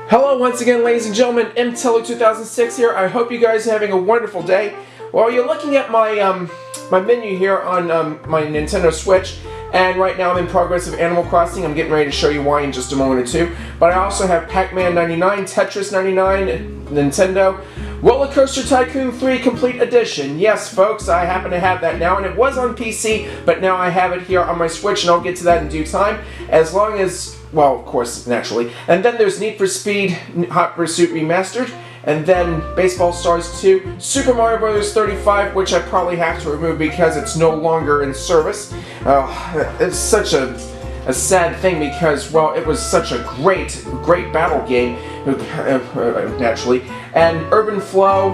Hello once again, ladies and gentlemen, Tilldawg 2006 here. I hope you guys are having a wonderful day. Well, you're looking at my my menu here on my Nintendo Switch, and right now I'm in progress of Animal Crossing. I'm getting ready to show you why in just a moment or two. But I also have Pac-Man 99, Tetris 99, Nintendo, Roller Coaster Tycoon 3 Complete Edition. Yes, folks, I happen to have that now, and it was on PC, but now I have it here on my Switch, and I'll get to that in due time. As long as, well, of course, naturally. And then there's Need for Speed Hot Pursuit Remastered, and then Baseball Stars 2, Super Mario Bros. 35, which I probably have to remove because it's no longer in service. It's such a sad thing because, well, it was such a great battle game, naturally. And Urban Flow,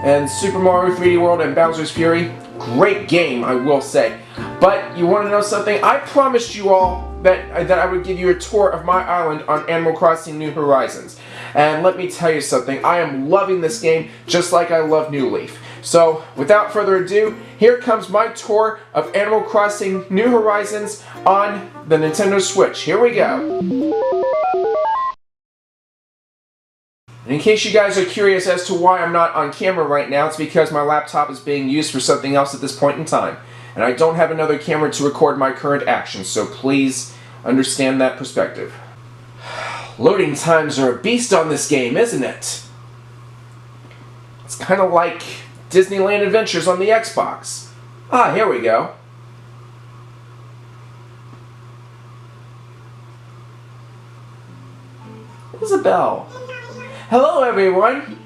and Super Mario 3D World, and Bowser's Fury. Great game, I will say. But you want to know something? I promised you all that I would give you a tour of my island on Animal Crossing New Horizons. And let me tell you something, I am loving this game just like I love New Leaf. So, without further ado, here comes my tour of Animal Crossing New Horizons on the Nintendo Switch. Here we go. And in case you guys are curious as to why I'm not on camera right now, it's because my laptop is being used for something else at this point in time. And I don't have another camera to record my current actions, so please understand that perspective. Loading times are a beast on this game, isn't it? It's kind of like Disneyland Adventures on the Xbox. Ah, here we go. Isabelle. Hello, everyone.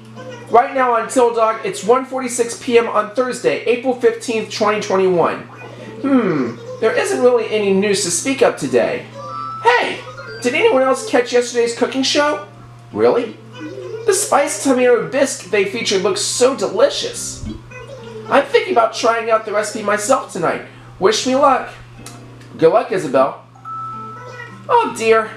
Right now on Tilldawg, it's 1:46 p.m. on Thursday, April 15th, 2021. There isn't really any news to speak of today. Hey, did anyone else catch yesterday's cooking show? Really? The spiced tomato bisque they featured looks so delicious. I'm thinking about trying out the recipe myself tonight. Wish me luck. Good luck, Isabelle. Oh dear.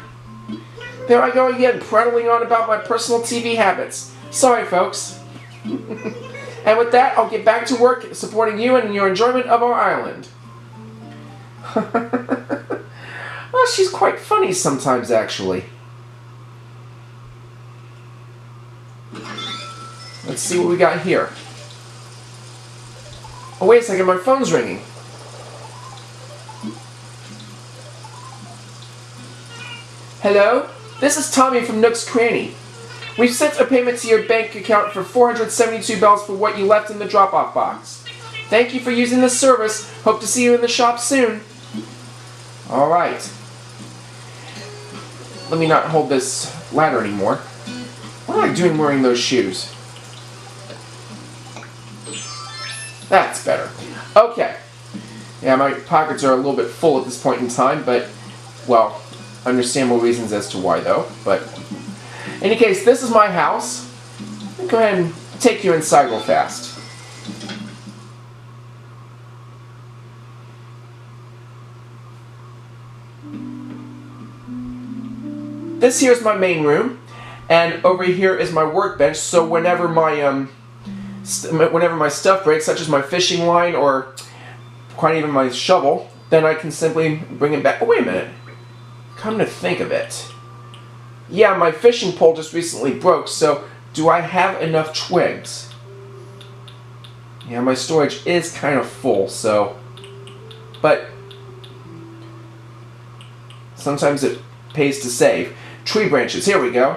There I go again, prattling on about my personal TV habits. Sorry, folks. And with that, I'll get back to work supporting you and your enjoyment of our island. Well, she's quite funny sometimes, actually. Let's see what we got here. Oh, wait a second, my phone's ringing. Hello? This is Tommy from Nook's Cranny. We've sent a payment to your bank account for $472 for what you left in the drop-off box. Thank you for using this service. Hope to see you in the shop soon. Alright. Let me not hold this ladder anymore. What am I doing wearing those shoes? That's better. Okay. Yeah, my pockets are a little bit full at this point in time, but, well, understandable reasons as to why, though. But, in any case, this is my house. I'll go ahead and take you inside real fast. This here is my main room, and over here is my workbench. So whenever my stuff breaks, such as my fishing line or quite even my shovel, then I can simply bring it back. Oh, wait a minute. Come to think of it. Yeah, my fishing pole just recently broke, so do I have enough twigs? Yeah, my storage is kind of full, so... But sometimes it pays to save. Tree branches, here we go.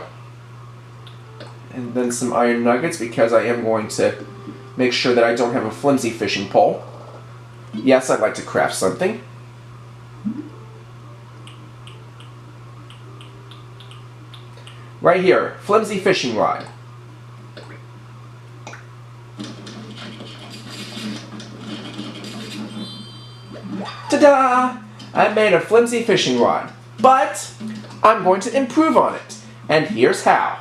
And then some iron nuggets, because I am going to make sure that I don't have a flimsy fishing pole. Yes, I'd like to craft something. Right here, flimsy fishing rod. Ta-da! I made a flimsy fishing rod, but I'm going to improve on it, and here's how.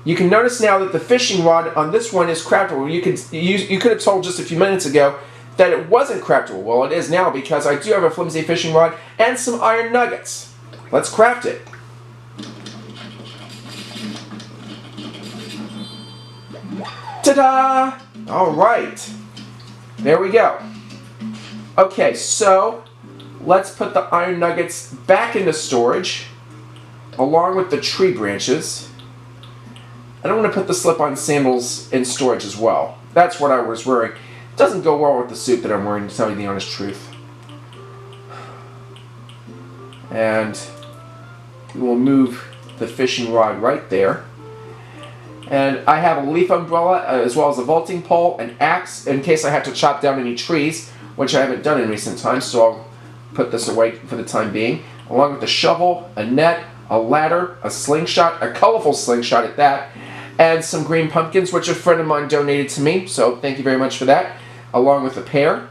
You can notice now that the fishing rod on this one is craftable. You could have told just a few minutes ago that it wasn't craftable. Well, it is now because I do have a flimsy fishing rod and some iron nuggets. Let's craft it. Ta-da! Alright. There we go. Okay, so let's put the iron nuggets back into storage. along with the tree branches. And I'm going to put the slip-on sandals in storage as well. That's what I was wearing. It doesn't go well with the suit that I'm wearing, to tell you the honest truth. And we will move the fishing rod right there. And I have a leaf umbrella as well as a vaulting pole, an axe in case I have to chop down any trees, which I haven't done in recent times, so I'll put this away for the time being, along with a shovel, a net, a ladder, a slingshot, a colorful slingshot at that, and some green pumpkins, which a friend of mine donated to me, so thank you very much for that, along with a pear,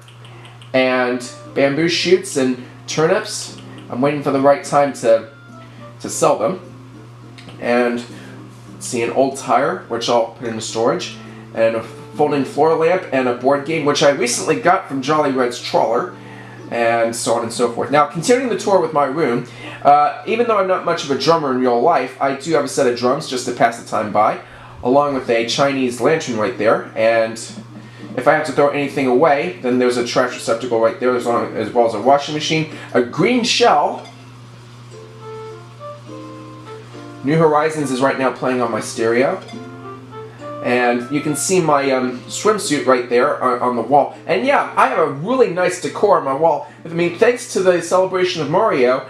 and bamboo shoots and turnips. I'm waiting for the right time to sell them. And see, an old tire, which I'll put into storage, and a folding floor lamp, and a board game, which I recently got from Jolly Red's Trawler, and so on and so forth. Now, continuing the tour with my room, even though I'm not much of a drummer in real life, I do have a set of drums just to pass the time by, along with a Chinese lantern right there, and if I have to throw anything away, then there's a trash receptacle right there, as well as a washing machine, a green shell. New Horizons is right now playing on my stereo. And you can see my swimsuit right there on the wall. And yeah, I have a really nice decor on my wall. I mean, thanks to the celebration of Mario,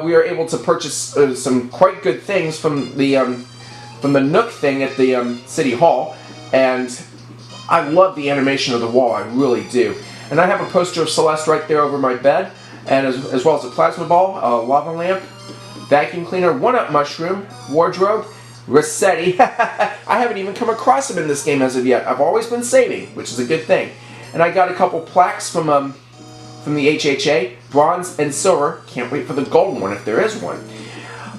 we are able to purchase some quite good things from the Nook thing at the City Hall. And I love the animation of the wall, I really do. And I have a poster of Celeste right there over my bed, and as well as a plasma ball, a lava lamp, vacuum cleaner, one-up mushroom, wardrobe, Rossetti. I haven't even come across him in this game as of yet. I've always been saving, which is a good thing. And I got a couple plaques from the HHA, bronze and silver. Can't wait for the golden one if there is one.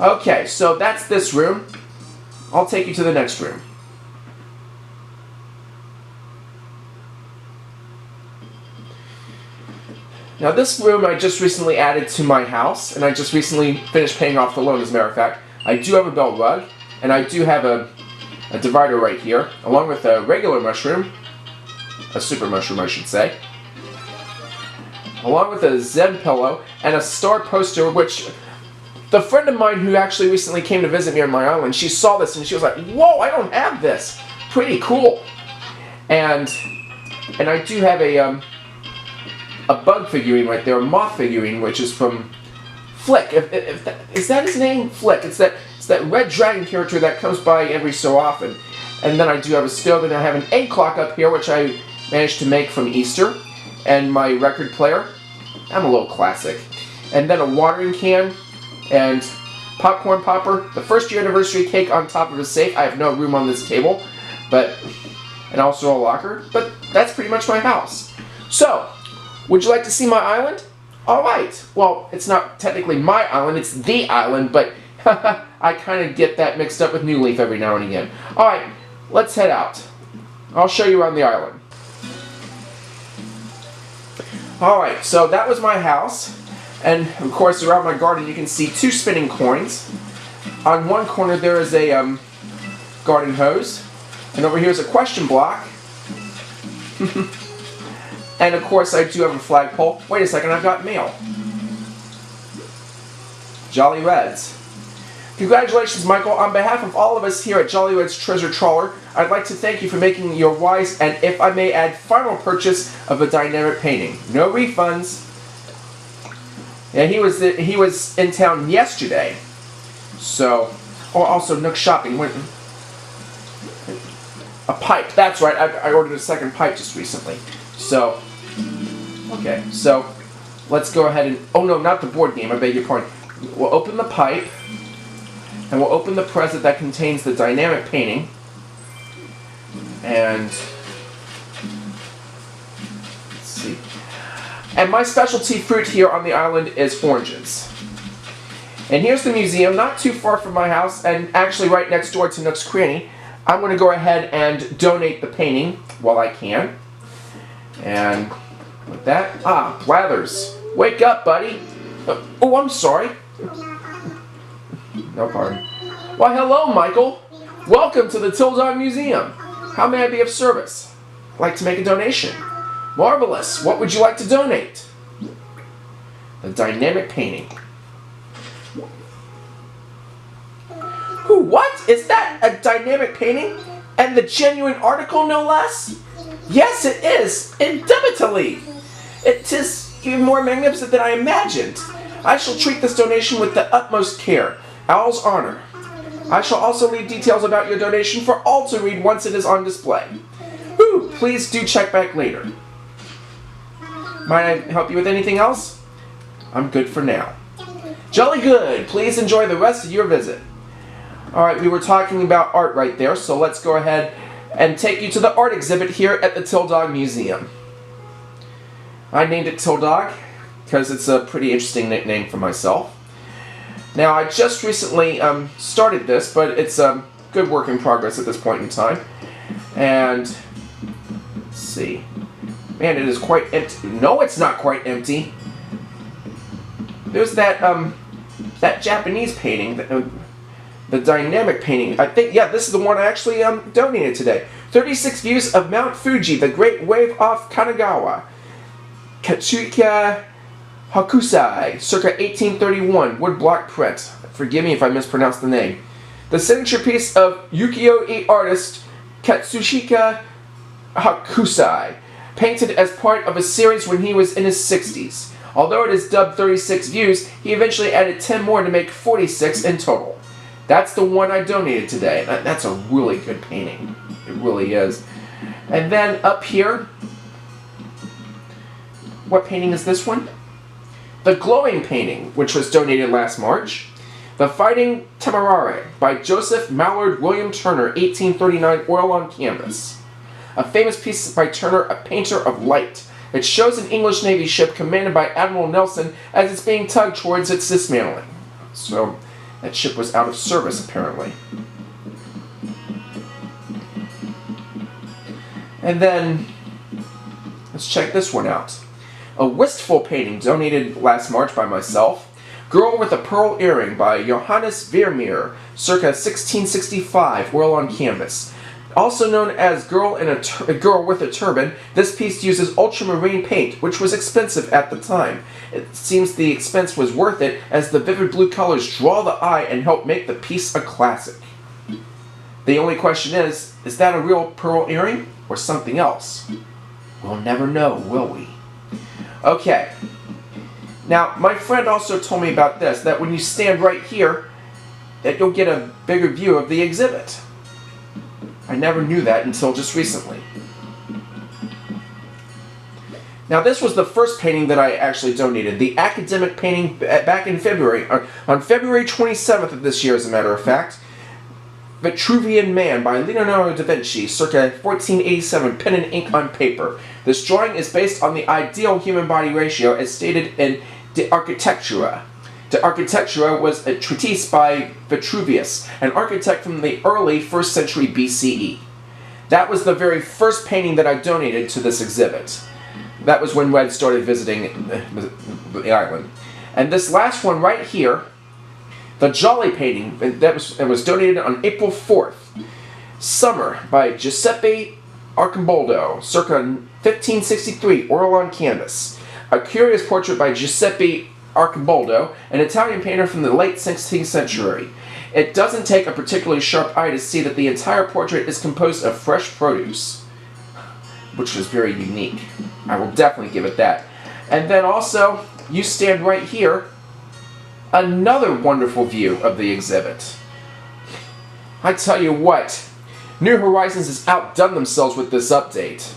Okay, so that's this room. I'll take you to the next room. Now this room I just recently added to my house, and I just recently finished paying off the loan, as a matter of fact. I do have a belt rug, and I do have a divider right here, along with a regular mushroom, a super mushroom I should say, along with a Zen pillow, and a star poster, which the friend of mine who actually recently came to visit me on my island, she saw this and she was like, whoa, I don't have this! Pretty cool! And I do have a bug figurine right there, a moth figurine, which is from Flick. Is that his name? Flick. It's that red dragon character that comes by every so often. And then I do have a stove, and I have an egg clock up here, which I managed to make from Easter, and my record player. I'm a little classic. And then a watering can, and popcorn popper, the first year anniversary cake on top of a safe. I have no room on this table, and also a locker, but that's pretty much my house. So, would you like to see my island? Alright, well, it's not technically my island, it's the island, but I kind of get that mixed up with New Leaf every now and again. Alright, let's head out. I'll show you around the island. Alright, so that was my house, and of course around my garden you can see two spinning coins. On one corner there is a garden hose, and over here is a question block. And of course I do have a flagpole. Wait a second, I've got mail. Jolly Reds. Congratulations, Michael. On behalf of all of us here at Jolly Red's Treasure Trawler, I'd like to thank you for making your wise and, if I may add, final purchase of a dynamic painting. No refunds. Yeah, he was in town yesterday. So, oh, also Nook shopping. A pipe. That's right. I ordered a second pipe just recently. So, okay, so let's go ahead and, oh no, not the board game, I beg your pardon. We'll open the pipe, and we'll open the present that contains the dynamic painting, and, let's see, and my specialty fruit here on the island is oranges. And here's the museum, not too far from my house, and actually right next door to Nook's Cranny. I'm going to go ahead and donate the painting while I can. And with that, Wathers, wake up, buddy. Oh, I'm sorry. No pardon. Why, hello, Michael. Welcome to the Tilldawg Museum. How may I be of service? I'd like to make a donation. Marvelous. What would you like to donate? The dynamic painting. What? Is that a dynamic painting? And the genuine article, no less? Yes, it is. Indubitably. It is even more magnificent than I imagined. I shall treat this donation with the utmost care. Owl's honor. I shall also leave details about your donation for all to read once it is on display. Please do check back later. Might I help you with anything else? I'm good for now. Jolly good. Please enjoy the rest of your visit. Alright, we were talking about art right there, so let's go ahead and take you to the art exhibit here at the Tilldawg Museum. I named it Tilldawg because it's a pretty interesting nickname for myself. Now, I just recently started this, but it's a good work in progress at this point in time. And, let's see. Man, it is quite empty. No, it's not quite empty. There's that Japanese painting, the dynamic painting. I think, yeah, this is the one I actually donated today. 36 views of Mount Fuji, the Great Wave off Kanagawa. Katsuya Hakusai, circa 1831, woodblock print. Forgive me if I mispronounce the name. The signature piece of ukiyo-e artist Katsushika Hakusai, painted as part of a series when he was in his 60s. Although it is dubbed 36 views, he eventually added 10 more to make 46 in total. That's the one I donated today. That's a really good painting. It really is. And then up here, what painting is this one? The Glowing painting, which was donated last March. The Fighting Temerare by Joseph Mallard William Turner, 1839, oil on canvas. A famous piece by Turner, a painter of light. It shows an English Navy ship commanded by Admiral Nelson as it's being tugged towards its dismantling. So, that ship was out of service, apparently. And then, let's check this one out. A Wistful painting donated last March by myself. Girl with a Pearl Earring by Johannes Vermeer, circa 1665, oil on canvas. Also known as Girl with a Turban, this piece uses ultramarine paint, which was expensive at the time. It seems the expense was worth it, as the vivid blue colors draw the eye and help make the piece a classic. The only question is that a real pearl earring, or something else? We'll never know, will we? Okay. Now, my friend also told me about this, that when you stand right here, that you'll get a bigger view of the exhibit. I never knew that until just recently. Now, this was the first painting that I actually donated. The academic painting back in February, on February 27th of this year, as a matter of fact. Vitruvian Man by Leonardo da Vinci, circa 1487, pen and ink on paper. This drawing is based on the ideal human body ratio as stated in De Architectura. De Architectura was a treatise by Vitruvius, an architect from the early 1st century BCE. That was the very first painting that I donated to this exhibit. That was when Red started visiting the island. And this last one right here, the Jolly painting, it was donated on April 4th. Summer by Giuseppe Arcimboldo, circa 1563, oil on canvas. A curious portrait by Giuseppe Arcimboldo, an Italian painter from the late 16th century. It doesn't take a particularly sharp eye to see that the entire portrait is composed of fresh produce, which was very unique. I will definitely give it that. And then also, you stand right here, another wonderful view of the exhibit. I tell you what, New Horizons has outdone themselves with this update.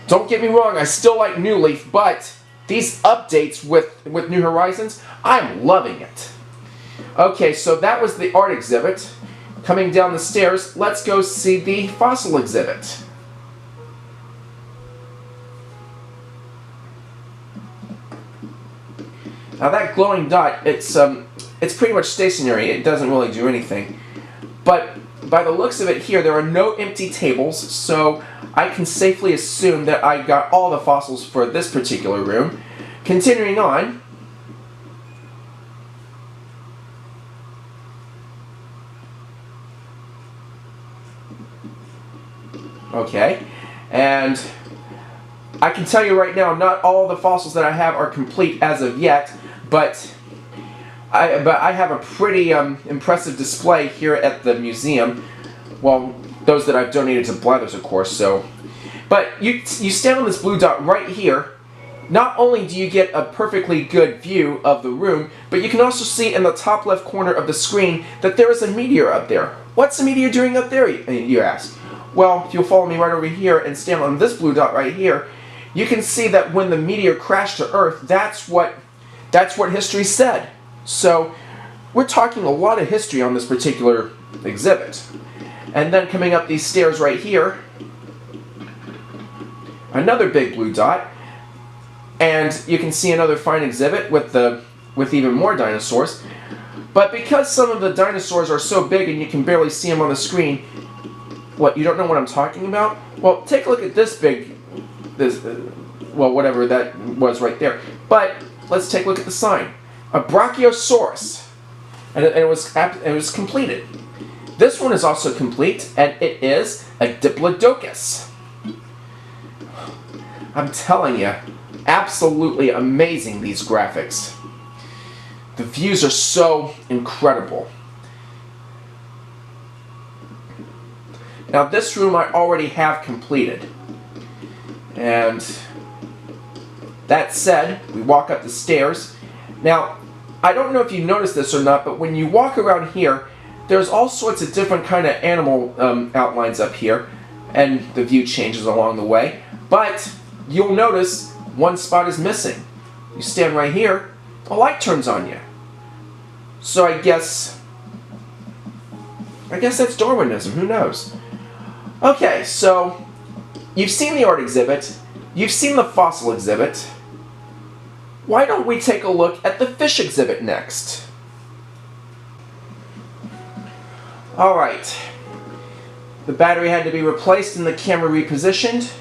Don't get me wrong, I still like New Leaf, but these updates with New Horizons, I'm loving it. Okay, so that was the art exhibit. Coming down the stairs, let's go see the fossil exhibit. Now that glowing dot, it's pretty much stationary. It doesn't really do anything. But by the looks of it here, there are no empty tables, so I can safely assume that I got all the fossils for this particular room. Continuing on, okay, and I can tell you right now, not all the fossils that I have are complete as of yet, but but I have a pretty impressive display here at the museum. Well, those that I've donated to Blathers, of course. So, but you stand on this blue dot right here. Not only do you get a perfectly good view of the room, but you can also see in the top left corner of the screen that there is a meteor up there. What's the meteor doing up there, you ask? Well, if you'll follow me right over here and stand on this blue dot right here, you can see that when the meteor crashed to Earth, that's what history said. So we're talking a lot of history on this particular exhibit. And then coming up these stairs right here, another big blue dot, and you can see another fine exhibit with even more dinosaurs. But because some of the dinosaurs are so big and you can barely see them on the screen, what, you don't know what I'm talking about? Well, take a look at this well, whatever that was right there. But let's take a look at the sign. A Brachiosaurus. And it was completed. This one is also complete, and it is a Diplodocus. I'm telling you, absolutely amazing, these graphics. The views are so incredible. Now this room I already have completed. And that said, we walk up the stairs. Now, I don't know if you noticed this or not, but when you walk around here, there's all sorts of different kind of animal outlines up here, and the view changes along the way. But you'll notice one spot is missing. You stand right here, a light turns on you. So I guess that's Darwinism, who knows? Okay, so you've seen the art exhibit, you've seen the fossil exhibit. Why don't we take a look at the fish exhibit next? Alright, the battery had to be replaced and the camera repositioned.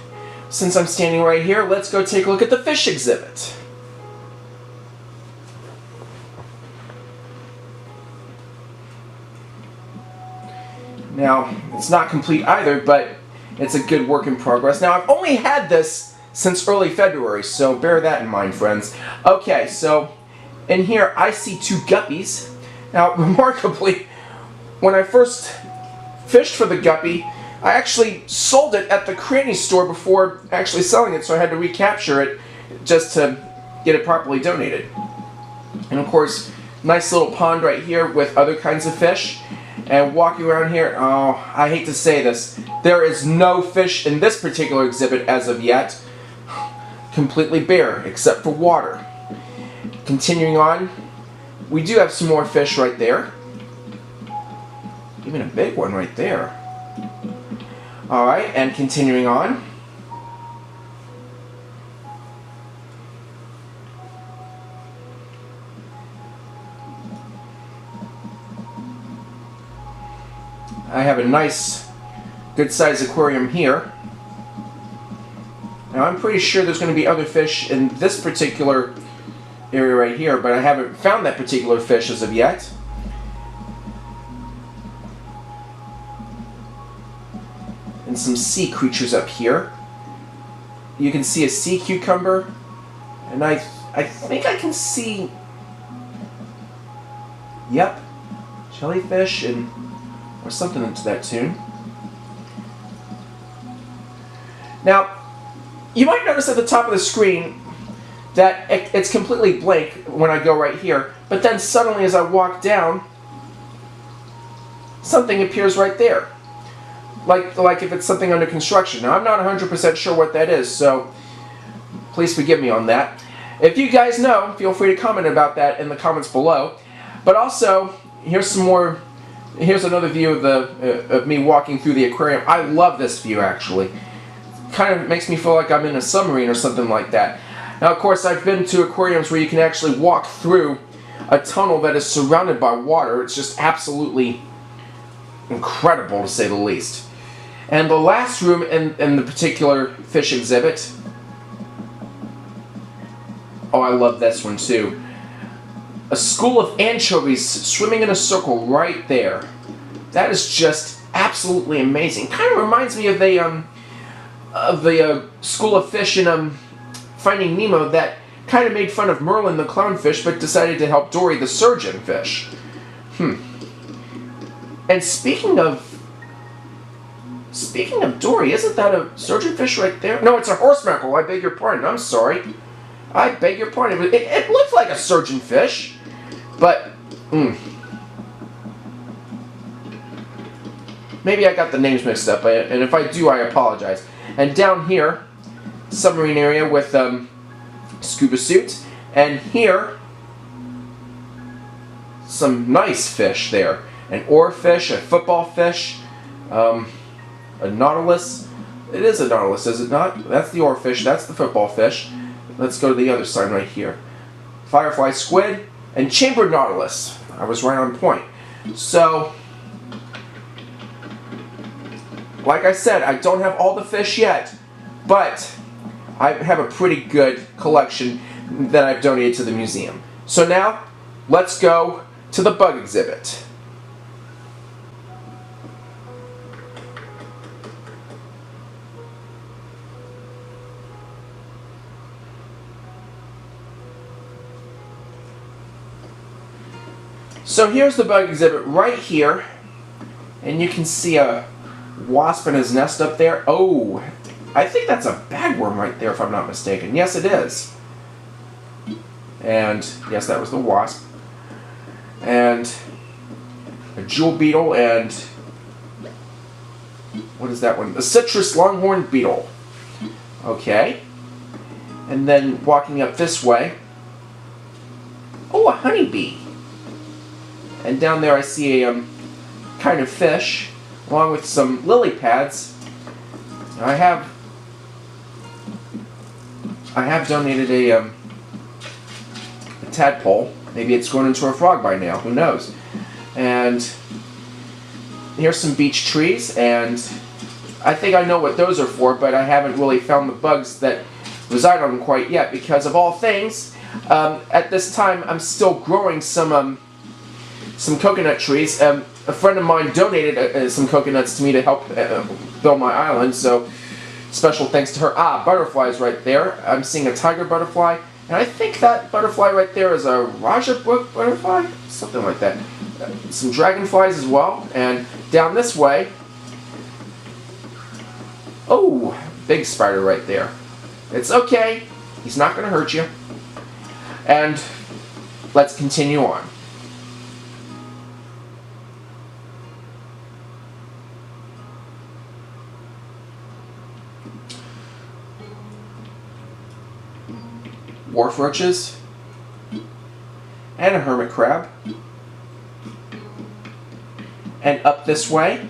Since I'm standing right here, let's go take a look at the fish exhibit. Now, it's not complete either, but it's a good work in progress. Now, I've only had this since early February, so bear that in mind, friends. Okay, so in here I see two guppies. Now, remarkably, when I first fished for the guppy, I actually sold it at the Cranny store before actually selling it, so I had to recapture it just to get it properly donated. And of course, nice little pond right here with other kinds of fish. And walking around here, oh, I hate to say this, there is no fish in this particular exhibit as of yet. Completely bare, except for water. Continuing on, we do have some more fish right there. Even a big one right there. Alright, and continuing on. I have a nice, good-sized aquarium here. Now I'm pretty sure there's going to be other fish in this particular area right here, but I haven't found that particular fish as of yet. And some sea creatures up here. You can see a sea cucumber, and I think I can see, yep, jellyfish and or something to that tune. Now, you might notice at the top of the screen that it's completely blank when I go right here, but then suddenly as I walk down, something appears right there. Like if it's something under construction. Now, I'm not 100% sure what that is, so please forgive me on that. If you guys know, feel free to comment about that in the comments below. But also, here's another view of me walking through the aquarium. I love this view, actually. Kind of makes me feel like I'm in a submarine or something like that. Now, of course, I've been to aquariums where you can actually walk through a tunnel that is surrounded by water. It's just absolutely incredible, to say the least. And the last room in the particular fish exhibit, oh, I love this one too. A school of anchovies swimming in a circle right there. That is just absolutely amazing. Kind of reminds me of the school of fish in Finding Nemo that kind of made fun of Merlin the clownfish, but decided to help Dory the surgeonfish. And speaking of Dory, isn't that a surgeonfish right there? No, it's a horse mackerel. I beg your pardon. I'm sorry. I beg your pardon. It looks like a surgeonfish, but maybe I got the names mixed up, and if I do, I apologize. And down here, submarine area with scuba suit, and here, some nice fish there. An oarfish, a football fish, a nautilus. It is a nautilus, is it not? That's the oarfish, that's the football fish. Let's go to the other side right here. Firefly squid and chambered nautilus. I was right on point. So, like I said, I don't have all the fish yet, but I have a pretty good collection that I've donated to the museum. So now, let's go to the bug exhibit. So here's the bug exhibit right here, and you can see a wasp in his nest up there. Oh, I think that's a bagworm right there if I'm not mistaken. Yes, it is. And yes, that was the wasp. And a jewel beetle, and what is that one? A citrus longhorn beetle. Okay. And then walking up this way, oh, a honeybee. And down there I see a kind of fish, along with some lily pads. I have donated a tadpole. Maybe it's grown into a frog by now. Who knows? And here's some beech trees, and I think I know what those are for, but I haven't really found the bugs that reside on them quite yet, because of all things, at this time I'm still growing some coconut trees. A friend of mine donated some coconuts to me to help build my island, so special thanks to her. Ah, butterflies right there. I'm seeing a tiger butterfly, and I think that butterfly right there is a Raja book butterfly, something like that. Some dragonflies as well, and down this way, oh, big spider right there. It's okay, he's not going to hurt you. And let's continue on. Wharf roaches, and a hermit crab. And up this way,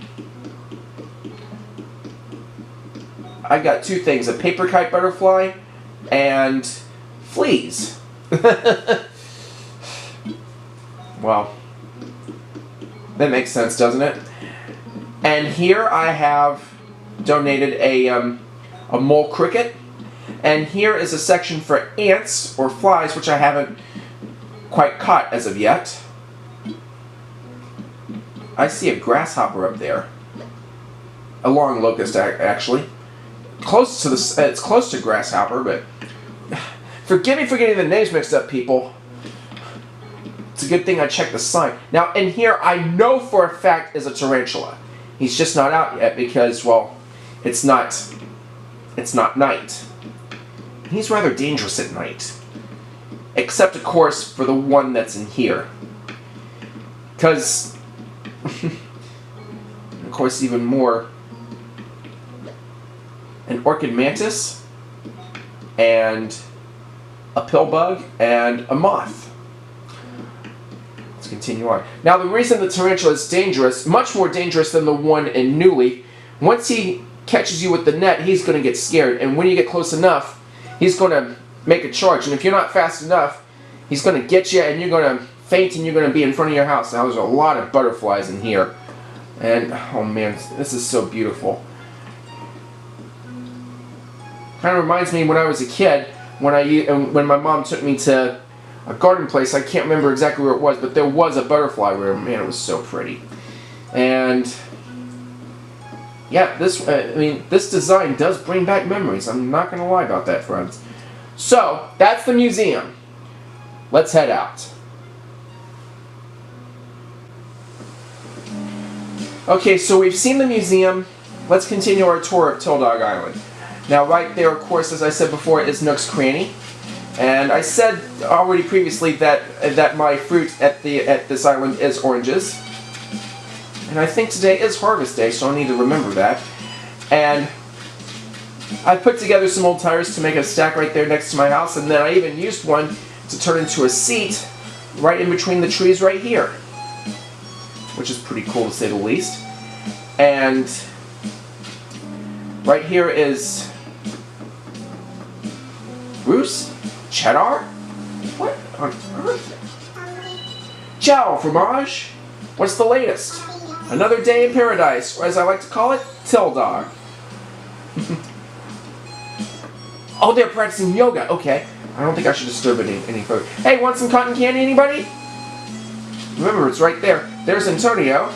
I got two things, a paper kite butterfly and fleas. Well, that makes sense, doesn't it? And here I have donated a mole cricket. And here is a section for ants, or flies, which I haven't quite caught as of yet. I see a grasshopper up there. A long locust, actually. Close to the, it's close to grasshopper, but forgive me for getting the names mixed up, people. It's a good thing I checked the sign. Now, in here, I know for a fact is a tarantula. He's just not out yet because, well, it's not night. He's rather dangerous at night. Except, of course, for the one that's in here. Because, of course, even more, an orchid mantis, and a pill bug, and a moth. Let's continue on. Now, the reason the tarantula is dangerous, much more dangerous than the one in New Leaf, once he catches you with the net, he's going to get scared. And when you get close enough, he's going to make a charge, and if you're not fast enough, he's going to get you, and you're going to faint, and you're going to be in front of your house. Now, there's a lot of butterflies in here, and oh man, this is so beautiful. Kind of reminds me when I was a kid, when my mom took me to a garden place. I can't remember exactly where it was, but there was a butterfly room. Man, it was so pretty. And yeah, this design does bring back memories. I'm not going to lie about that, friends. So, that's the museum. Let's head out. Okay, so we've seen the museum. Let's continue our tour of Tilldawg Island. Now, right there, of course, as I said before, is Nook's Cranny. And I said already previously that my fruit at this island is oranges. And I think today is harvest day, so I need to remember that. And I put together some old tires to make a stack right there next to my house, and then I even used one to turn into a seat right in between the trees right here, which is pretty cool to say the least. And right here is Bruce? Cheddar? What on earth? Ciao, fromage! What's the latest? Another day in paradise, or as I like to call it, Tilldawg. Oh, they're practicing yoga. Okay. I don't think I should disturb it any further. Hey, want some cotton candy, anybody? Remember, it's right there. There's Antonio.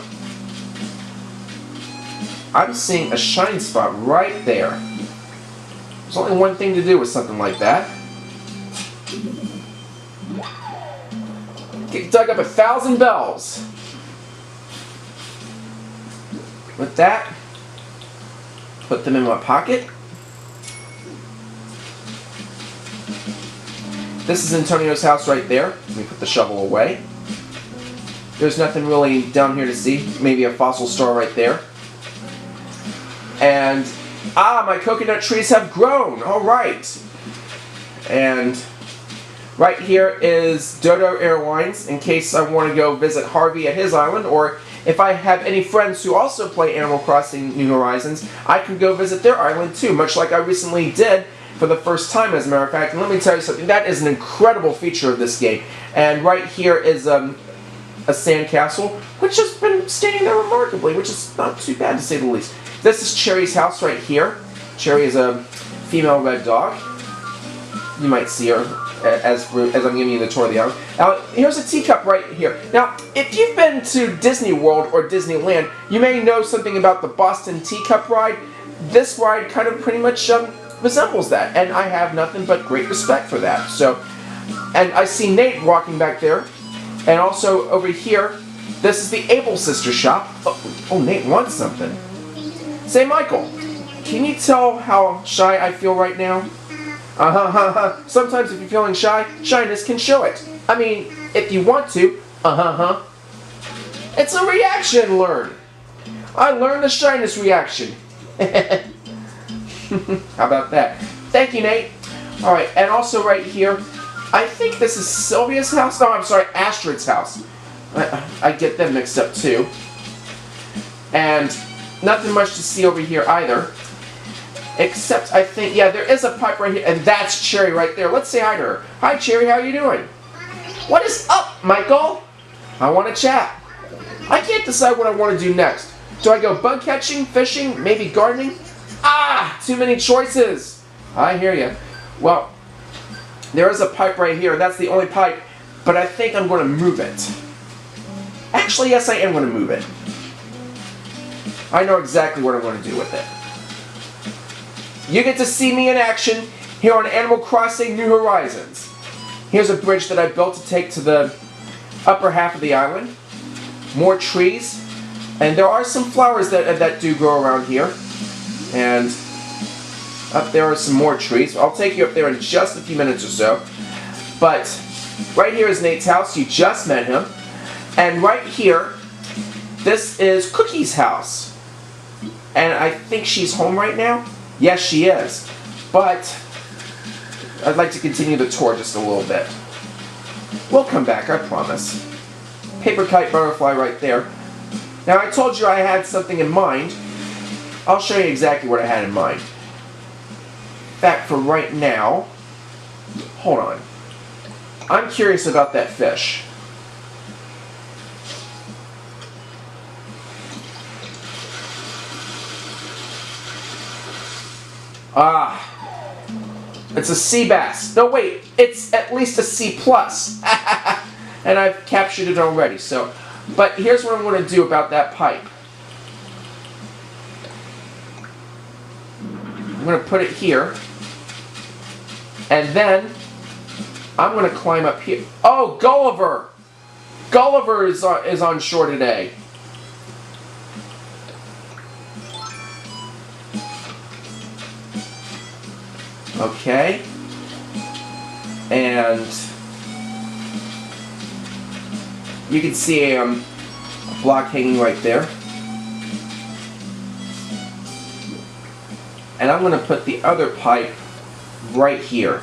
I'm seeing a shine spot right there. There's only one thing to do with something like that. Get dug up 1,000 bells. With that, put them in my pocket. This is Antonio's house right there. Let me put the shovel away. There's nothing really down here to see. Maybe a fossil star right there. And, my coconut trees have grown. All right. And right here is Dodo Airlines, in case I want to go visit Harvey at his island, or if I have any friends who also play Animal Crossing New Horizons, I can go visit their island too, much like I recently did for the first time, as a matter of fact. And let me tell you something, that is an incredible feature of this game. And right here is a sandcastle, which has been standing there remarkably, which is not too bad to say the least. This is Cherry's house right here. Cherry is a female red dog. You might see her as I'm giving you the tour of the island. Now, here's a teacup right here. Now, if you've been to Disney World or Disneyland, you may know something about the Boston Teacup ride. This ride kind of pretty much resembles that, and I have nothing but great respect for that. So, and I see Nate walking back there, and also over here, this is the Able Sister shop. Oh, Nate wants something. Say, Michael, can you tell how shy I feel right now? Sometimes if you're feeling shy, shyness can show it. I mean, if you want to, It's a reaction learn. I learned the shyness reaction. How about that? Thank you, Nate. Alright, and also right here, I think this is Sylvia's house. No, I'm sorry, Astrid's house. I get them mixed up too. And nothing much to see over here either. Except, I think, yeah, there is a pipe right here, and that's Cherry right there. Let's say hi to her. Hi, Cherry, how you doing? What is up, Michael? I want to chat. I can't decide what I want to do next. Do I go bug catching, fishing, maybe gardening? Too many choices. I hear you. Well, there is a pipe right here. That's the only pipe, but I think I'm going to move it. Actually, yes, I am going to move it. I know exactly what I'm going to do with it. You get to see me in action here on Animal Crossing New Horizons. Here's a bridge that I built to take to the upper half of the island. More trees. And there are some flowers that do grow around here. And up there are some more trees. I'll take you up there in just a few minutes or so. But right here is Nate's house. You just met him. And right here, this is Cookie's house. And I think she's home right now. Yes, she is. But I'd like to continue the tour just a little bit. We'll come back, I promise. Paper kite butterfly right there. Now, I told you I had something in mind. I'll show you exactly what I had in mind. In fact, for right now, hold on. I'm curious about that fish. It's a sea bass. No, wait, it's at least a C+. And I've captured it already, so. But here's what I'm going to do about that pipe. I'm going to put it here. And then I'm going to climb up here. Oh, Gullivarrr! Gullivarrr is on shore today. Okay. And you can see a block hanging right there. And I'm going to put the other pipe right here.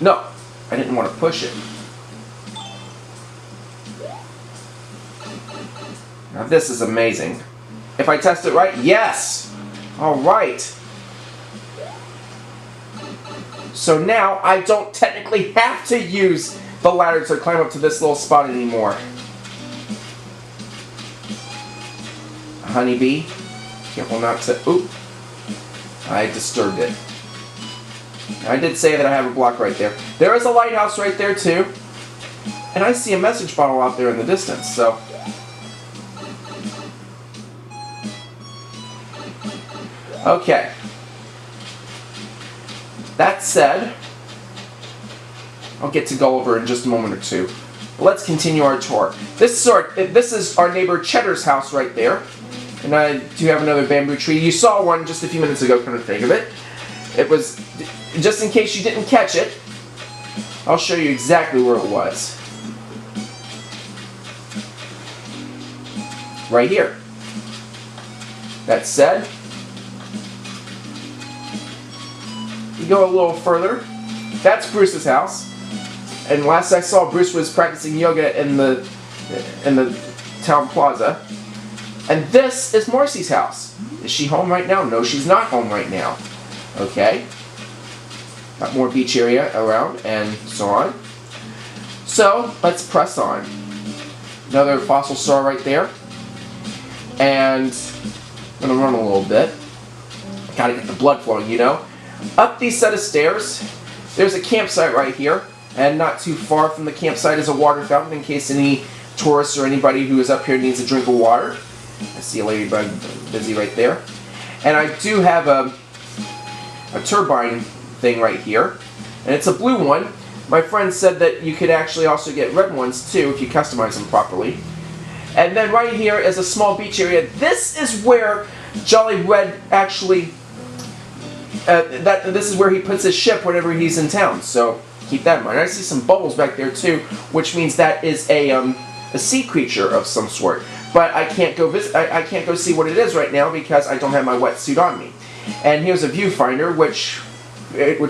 No, I didn't want to push it. Now this is amazing. If I test it right, yes! Alright. So now I don't technically have to use the ladder to climb up to this little spot anymore. Honeybee. Careful not to... Oop. I disturbed it. I did say that I have a block right there. There is a lighthouse right there too. And I see a message bottle out there in the distance, so... Okay. That said, I'll get to Gullivarrr in just a moment or two. Let's continue our tour. This is our neighbor Cheddar's house right there. And I do have another bamboo tree. You saw one just a few minutes ago, come to think of it. It was, just in case you didn't catch it, I'll show you exactly where it was. Right here. That said, you go a little further, that's Bruce's house. And last I saw, Bruce was practicing yoga in the town plaza. And this is Marcy's house. Is she home right now? No, she's not home right now. Okay. Got more beach area around and so on. So, let's press on. Another fossil star right there. And I'm going to run a little bit. Gotta get the blood flowing, you know. Up these set of stairs, there's a campsite right here. And not too far from the campsite is a water fountain in case any tourists or anybody who is up here needs a drink of water. I see a ladybug busy right there. And I do have a turbine thing right here. And it's a blue one. My friend said that you could actually also get red ones too if you customize them properly. And then right here is a small beach area. This is where Jolly Red actually, this is where he puts his ship whenever he's in town. So keep that in mind. I see some bubbles back there too, which means that is a sea creature of some sort. But I can't go visit. I can't go see what it is right now because I don't have my wetsuit on me. And here's a viewfinder, which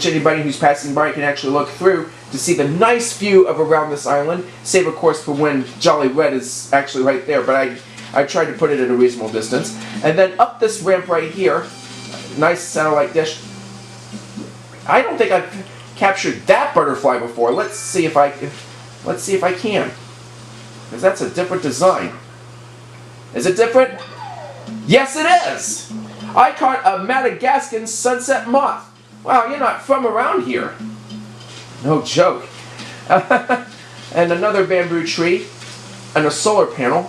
anybody who's passing by can actually look through to see the nice view of around this island. Save, of course, for when Jolly Red is actually right there. But I tried to put it at a reasonable distance. And then up this ramp right here, nice satellite dish. I don't think I've captured that butterfly before. Let's see if I can. Because that's a different design. Is it different? Yes, it is! I caught a Madagascan sunset moth. Wow, you're not from around here. No joke. And another bamboo tree. And a solar panel.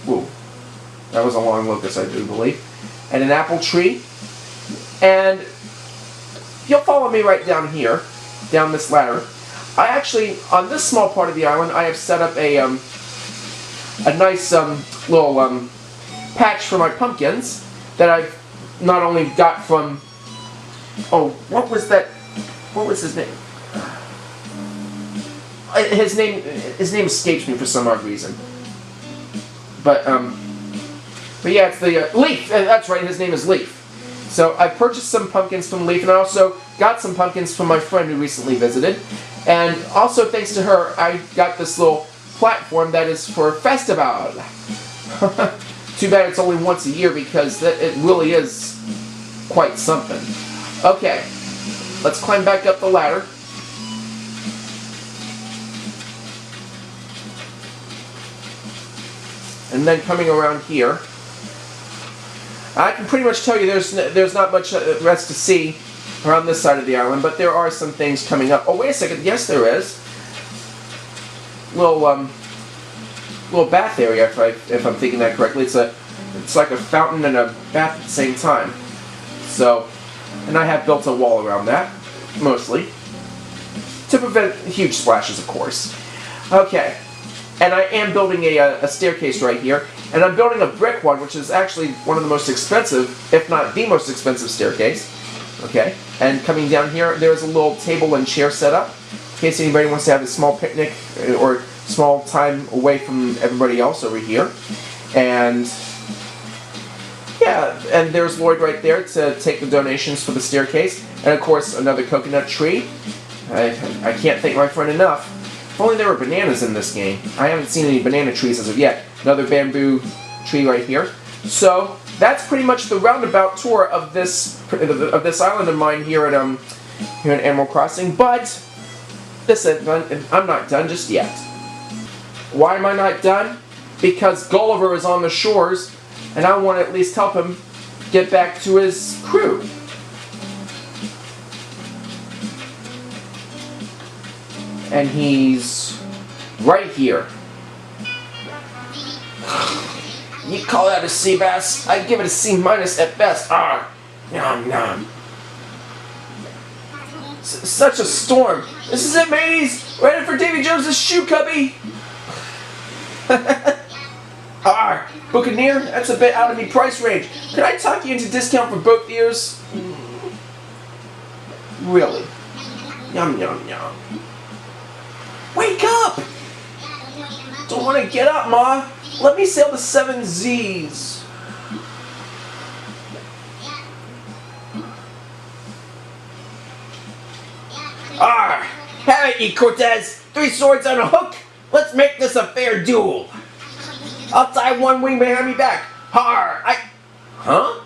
Whoa. That was a long locust, I do believe. And an apple tree. And you'll follow me right down here, down this ladder. I actually, on this small part of the island, I have set up a nice little patch for my pumpkins that I've not only got from, oh, what was that? What was his name? His name escapes me for some odd reason. But yeah, it's the Leaf. That's right. His name is Leaf. So I purchased some pumpkins from Leaf, and I also got some pumpkins from my friend who recently visited. And also, thanks to her, I got this little platform that is for Festival. Too bad it's only once a year because it really is quite something. Okay, let's climb back up the ladder. And then coming around here, I can pretty much tell you there's not much rest to see around this side of the island, but there are some things coming up. Oh, wait a second. Yes, there is. Little bath area, if I'm thinking that correctly. It's like a fountain and a bath at the same time. So And I have built a wall around that, mostly. To prevent huge splashes, of course. Okay. And I am building a staircase right here. And I'm building a brick one, which is actually one of the most expensive, if not the most expensive staircase. Okay. And coming down here, there's a little table and chair set up. In case anybody wants to have a small picnic or small time away from everybody else over here. And yeah, and there's Lloyd right there to take the donations for the staircase. And of course, another coconut tree. I can't thank my friend enough. If only there were bananas in this game. I haven't seen any banana trees as of yet. Another bamboo tree right here. So that's pretty much the roundabout tour of this island of mine here at Animal Crossing. But listen, I'm not done just yet. Why am I not done? Because Gullivarrr is on the shores, and I want to at least help him get back to his crew. And he's right here. You call that a sea bass? I'd give it a C- at best. Ah, nom nom. Such a storm. This is it, mateys. Ready for Davy Jones's shoe cubby. Ah, Buccaneer, that's a bit out of me price range. Could I talk you into discount for both ears? Really? Yum yum yum. Wake up! Don't want to get up, Ma. Let me sail the 7 Z's. Arr! Have it, ye Cortez! 3 swords on a hook! Let's make this a fair duel! I'll tie one wing behind me back. Har! Huh?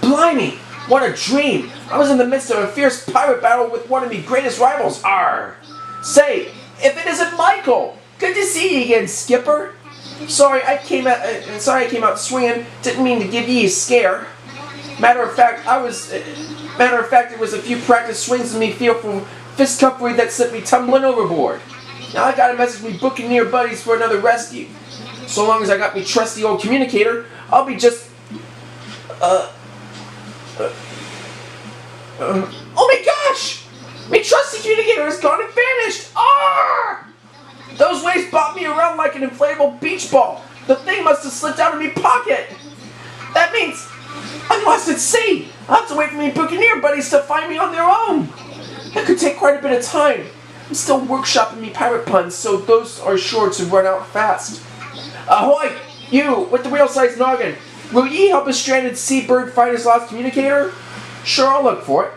Blimey! What a dream! I was in the midst of a fierce pirate battle with one of me greatest rivals. Arr! Say, if it isn't Michael! Good to see you again, Skipper. Sorry I came out swinging. Didn't mean to give ye a scare. Matter of fact, it was a few practice swings of me fearful fistcuffery that sent me tumbling overboard. Now I gotta message me Buccaneer buddies for another rescue. So long as I got me trusty old communicator, I'll be just oh my gosh! Me trusty communicator has gone and vanished! Arrgh! Those waves bopped me around like an inflatable beach ball. The thing must have slipped out of me pocket. That means I'm lost at sea. I'll have to wait for me Buccaneer buddies to find me on their own. That could take quite a bit of time. I'm still workshopping me pirate puns, so those are sure to run out fast. Ahoy! You, with the whale-sized noggin. Will ye help a stranded seabird find his lost communicator? Sure, I'll look for it.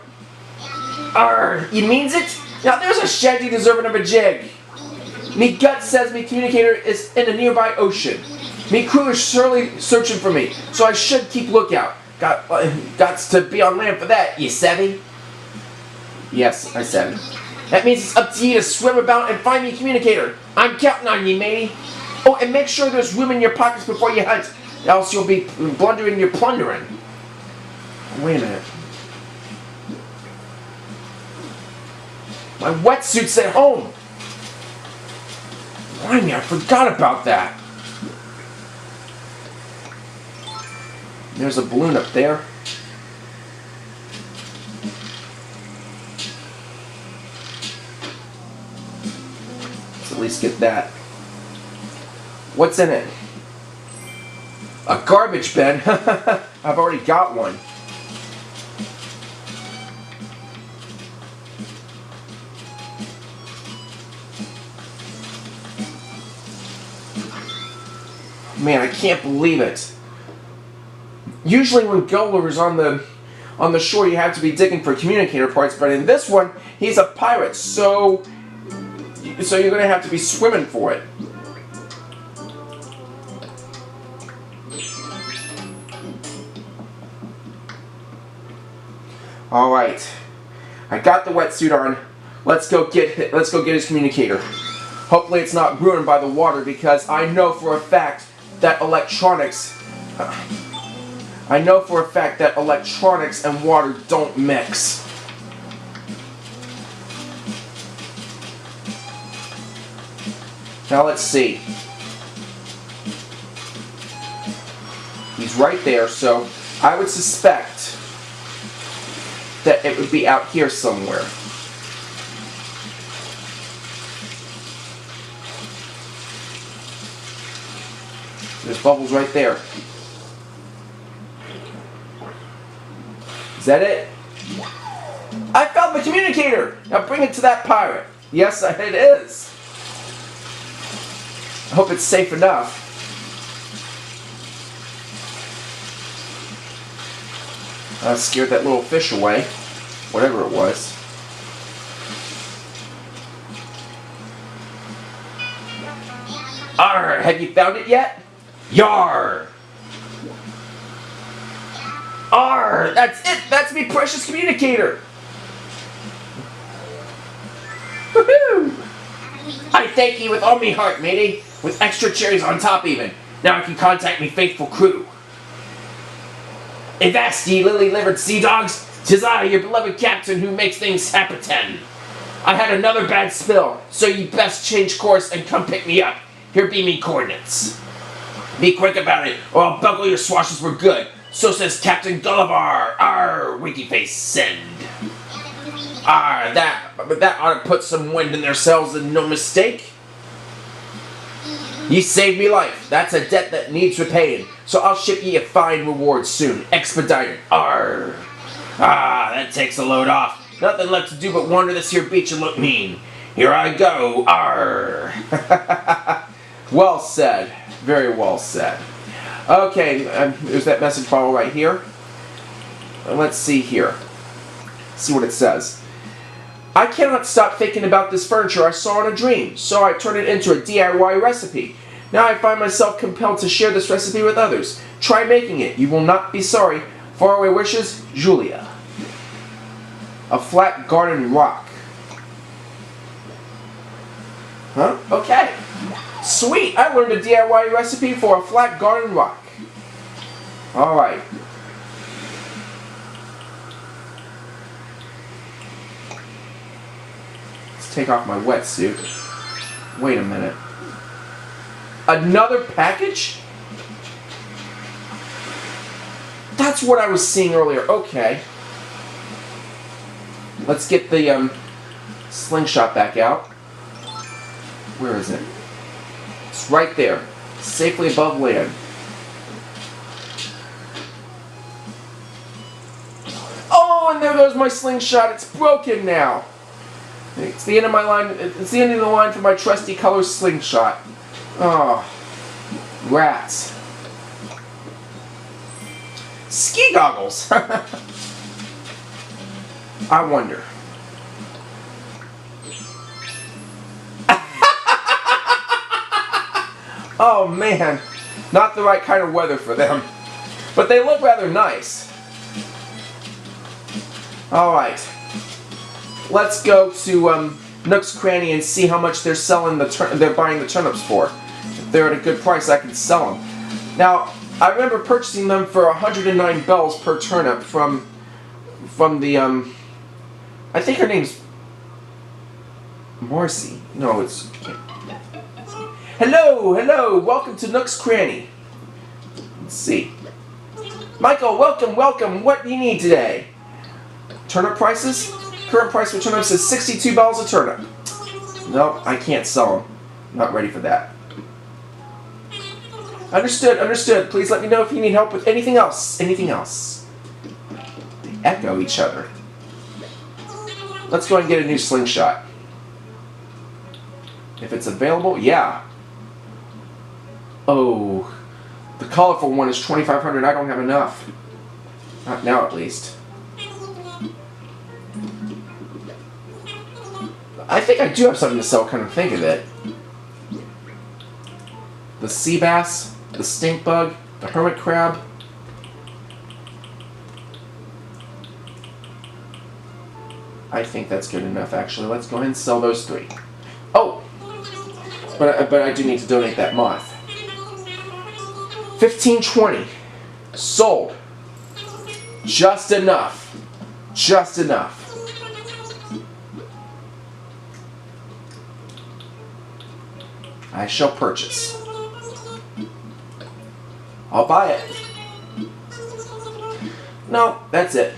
Arr, you means it? Now there's a shanty deserving of a jig. Me gut says me communicator is in a nearby ocean. Me crew is surely searching for me, so I should keep lookout. Gots to be on land for that, you savvy? Yes, I savvy. That means it's up to you to swim about and find me a communicator. I'm counting on you, matey. Oh, and make sure there's room in your pockets before you hunt, else you'll be blundering your plundering. Wait a minute. My wetsuit's at home. Blimey, I forgot about that. There's a balloon up there. Let's at least get that. What's in it? A garbage bin? I've already got one. Man, I can't believe it. Usually when Gullivarr's on the shore, you have to be digging for communicator parts, but in this one, he's a pirate, so you're going to have to be swimming for it. All right, I got the wetsuit on. Let's go get his communicator. Hopefully, it's not ruined by the water, because I know for a fact that electronics and water don't mix. Now let's see. He's right there, so I would suspect that it would be out here somewhere. There's bubbles right there. Is that it? I found the communicator! Now bring it to that pirate. Yes, it is. I hope it's safe enough. I scared that little fish away. Whatever it was. Arr! Have you found it yet? Yar! Arr! That's it! That's me precious communicator! Woohoo! I thank you with all me heart, matey. With extra cherries on top even. Now I can contact me faithful crew. Avast ye lily-livered sea dogs! 'Tis I, your beloved captain, who makes things happen. I had another bad spill, so you best change course and come pick me up. Here be me coordinates. Be quick about it, or I'll buckle your swashes for good. So says Captain Gullivarrr. Arr, winky face, send. Arr, that ought to put some wind in their sails and no mistake. Ye saved me life. That's a debt that needs repaying. So I'll ship ye a fine reward soon. Expedited. Arr. Ah, that takes a load off. Nothing left to do but wander this here beach and look mean. Here I go. Arr. Well said. Very well said. Okay, there's that message bottle right here. Let's see here. See what it says. I cannot stop thinking about this furniture I saw in a dream, so I turned it into a DIY recipe. Now I find myself compelled to share this recipe with others. Try making it. You will not be sorry. Faraway wishes, Julia. A flat garden rock. Huh? Okay. Sweet! I learned a DIY recipe for a flat garden rock. Alright. Let's take off my wetsuit. Wait a minute. Another package? That's what I was seeing earlier. Okay. Let's get the slingshot back out. Where is it? It's right there. Safely above land. Oh, and there goes my slingshot. It's broken now. It's the end of my line. It's the end of the line for my trusty color slingshot. Oh, rats. Ski goggles. I wonder. Oh man, not the right kind of weather for them. But they look rather nice. Alright. Let's go to Nook's Cranny and see how much they're selling they're buying the turnips for. If they're at a good price, I can sell them. Now, I remember purchasing them for 109 bells per turnip from the I think her name's Marcy. No, it's Hello, hello, welcome to Nook's Cranny. Let's see. Michael, welcome, welcome. What do you need today? Turnip prices? Current price for turnips is 62 bells a turnip. No, I can't sell them. Not ready for that. Understood, understood. Please let me know if you need help with anything else. Anything else. They echo each other. Let's go and get a new slingshot. If it's available, yeah. Oh, the colorful one is 2,500. I don't have enough. Not now, at least. I think I do have something to sell, kind of think of it. The sea bass, the stink bug, the hermit crab. I think that's good enough, actually. Let's go ahead and sell those three. Oh! But I do need to donate that moth. 15.20. Sold. Just enough. Just enough. I shall purchase. I'll buy it. No, that's it.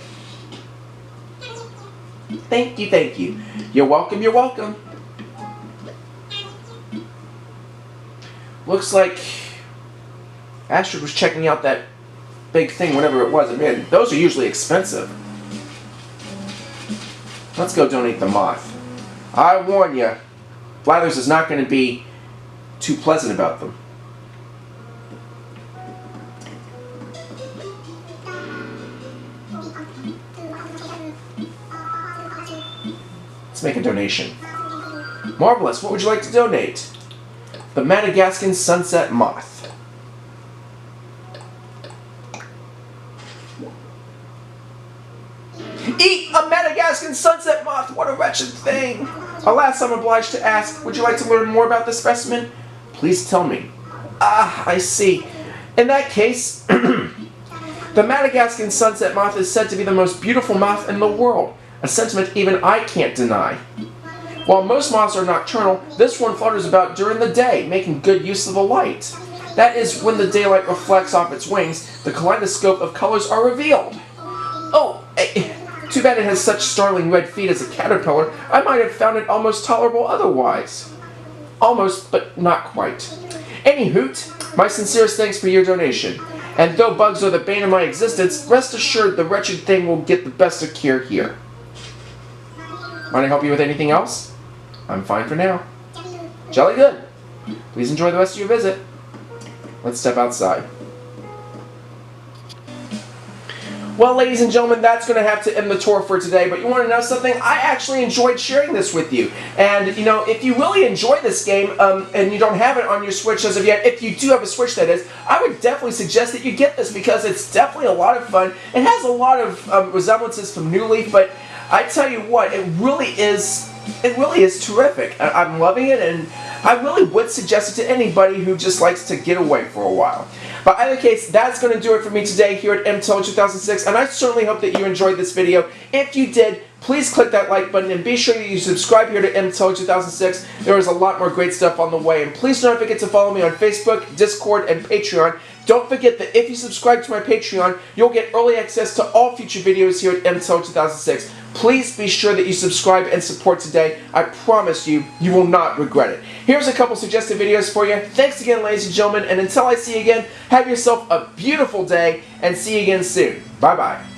Thank you, thank you. You're welcome, you're welcome. Looks like Astrid was checking out that big thing, whatever it was. I mean, those are usually expensive. Let's go donate the moth. I warn you, Blathers is not going to be too pleasant about them. Let's make a donation. Marvelous, what would you like to donate? The Madagascan Sunset Moth. Eat a Madagascan sunset moth! What a wretched thing! Alas, I'm obliged to ask, would you like to learn more about the specimen? Please tell me. Ah, I see. In that case, the Madagascan sunset moth is said to be the most beautiful moth in the world, a sentiment even I can't deny. While most moths are nocturnal, this one flutters about during the day, making good use of the light. That is, when the daylight reflects off its wings, the kaleidoscope of colors are revealed. Oh, too bad it has such startling red feet as a caterpillar. I might have found it almost tolerable otherwise. Almost, but not quite. Any hoot, my sincerest thanks for your donation. And though bugs are the bane of my existence, rest assured the wretched thing will get the best of care here. Want to help you with anything else? I'm fine for now. Jolly good. Please enjoy the rest of your visit. Let's step outside. Well, ladies and gentlemen, that's going to have to end the tour for today, but you want to know something? I actually enjoyed sharing this with you. And, you know, if you really enjoy this game, and you don't have it on your Switch as of yet, if you do have a Switch, that is, I would definitely suggest that you get this because it's definitely a lot of fun. It has a lot of resemblances from New Leaf, but I tell you what, it really is terrific. I'm loving it, and I really would suggest it to anybody who just likes to get away for a while. But in either case, that's going to do it for me today here at Tilldawg 2006, and I certainly hope that you enjoyed this video. If you did, please click that like button, and be sure that you subscribe here to Tilldawg 2006. There is a lot more great stuff on the way, and please don't forget to follow me on Facebook, Discord, and Patreon. Don't forget that if you subscribe to my Patreon, you'll get early access to all future videos here at Tilldawg 2006. Please be sure that you subscribe and support today. I promise you, you will not regret it. Here's a couple suggested videos for you. Thanks again, ladies and gentlemen, and until I see you again, have yourself a beautiful day, and see you again soon. Bye-bye.